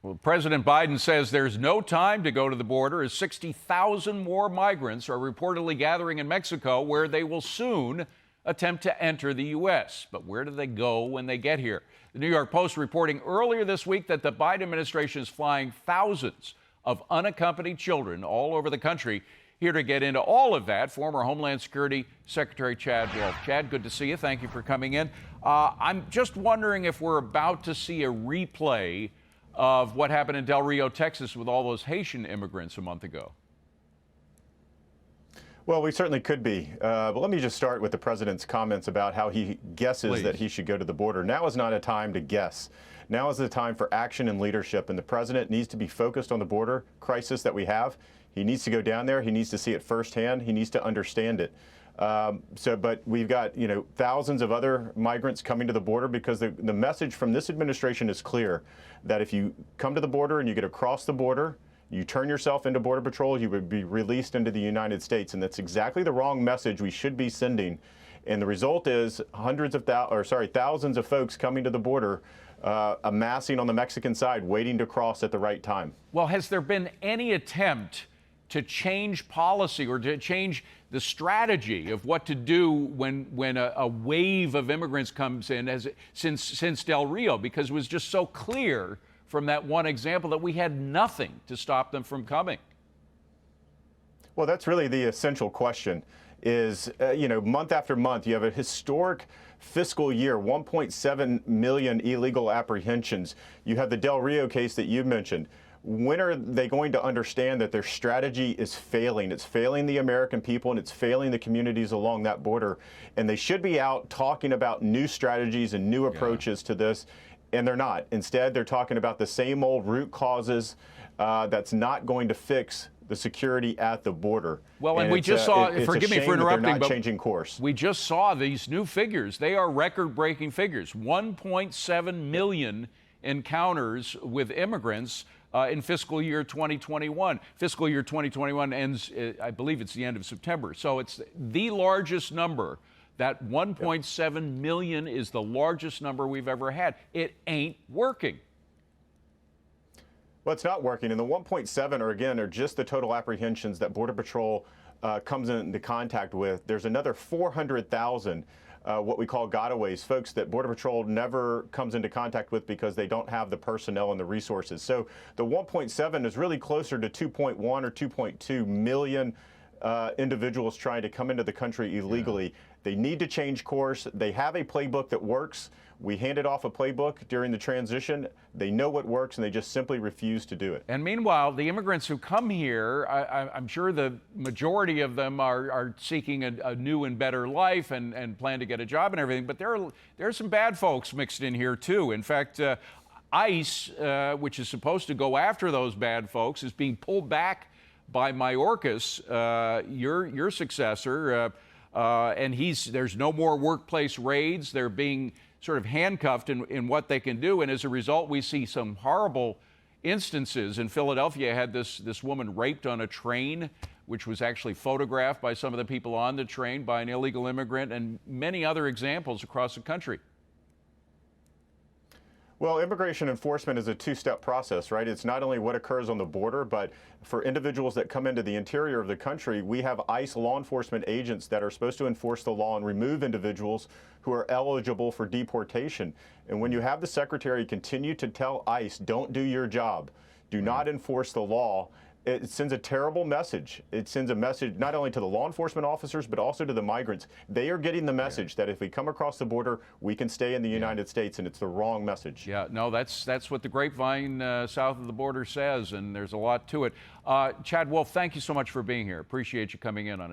Well, President Biden says there's no time to go to the border as 60,000 more migrants are reportedly gathering in Mexico, where they will soon attempt to enter the U.S. But where do they go when they get here? The New York Post reporting earlier this week that the Biden administration is flying thousands of unaccompanied children all over the country. Here to get into all of that, former Homeland Security Secretary Chad Wolf. Chad, good to see you. Thank you for coming in. I'm just wondering if we're about to see a replay of what happened in Del Rio, Texas, with all those Haitian immigrants a month ago. Well, we certainly could be. But let me just start with the president's comments about how he guesses that he should go to the border. Now is not a time to guess. Now is the time for action and leadership, and the president needs to be focused on the border crisis that we have. He needs to go down there. He needs to see it firsthand. He needs to understand it. But we've got, thousands of other migrants coming to the border because the message from this administration is clear that if you come to the border and you get across the border, you turn yourself into Border Patrol, you would be released into the United States. And that's exactly the wrong message we should be sending. And the result is thousands of folks coming to the border, amassing on the Mexican side, waiting to cross at the right time. Well, has there been any attempt to change policy or to change the strategy of what to do when a wave of immigrants comes in since Del Rio? Because it was just so clear from that one example that we had nothing to stop them from coming. Well, that's really the essential question is, month after month, you have a historic fiscal year, 1.7 million illegal apprehensions. You have the Del Rio case that you mentioned. When are they going to understand that their strategy is failing? It's failing the American people and it's failing the communities along that border. And they should be out talking about new strategies and new approaches to this. And they're not. Instead, they're talking about the same old root causes that's not going to fix the security at the border. Well, and we just saw, forgive me for interrupting, but changing course. We just saw these new figures. They are record-breaking figures. 1.7 million encounters with immigrants in fiscal year 2021. Fiscal year 2021 ends, I believe it's the end of September. So it's the largest number. That 1.7 million is the largest number we've ever had. It ain't working. Well, it's not working. And the 1.7 are just the total apprehensions that Border Patrol comes into contact with. There's another 400,000 what we call gotaways, folks that Border Patrol never comes into contact with because they don't have the personnel and the resources. So the 1.7 is really closer to 2.1 or 2.2 million individuals trying to come into the country illegally. Yeah. They need to change course. They have a playbook that works. We handed off a playbook during the transition. They know what works, and they just simply refuse to do it. And meanwhile, the immigrants who come here, I'm sure the majority of them are seeking a new and better life and plan to get a job and everything. But there are some bad folks mixed in here, too. In fact, ICE, which is supposed to go after those bad folks, is being pulled back by Mayorkas, your successor. And there's no more workplace raids. They're being sort of handcuffed in what they can do. And as a result, we see some horrible instances. In Philadelphia, had this woman raped on a train, which was actually photographed by some of the people on the train by an illegal immigrant, and many other examples across the country. Well, immigration enforcement is a two-step process, right? It's not only what occurs on the border, but for individuals that come into the interior of the country, we have ICE law enforcement agents that are supposed to enforce the law and remove individuals who are eligible for deportation. And when you have the secretary continue to tell ICE, don't do your job, do not enforce the law, it sends a terrible message. It sends a message not only to the law enforcement officers, but also to the migrants. They are getting the message that if we come across the border, we can stay in the United States, and it's the wrong message. Yeah, no, that's what the grapevine south of the border says, and there's a lot to it. Chad Wolf, thank you so much for being here. Appreciate you coming in on it.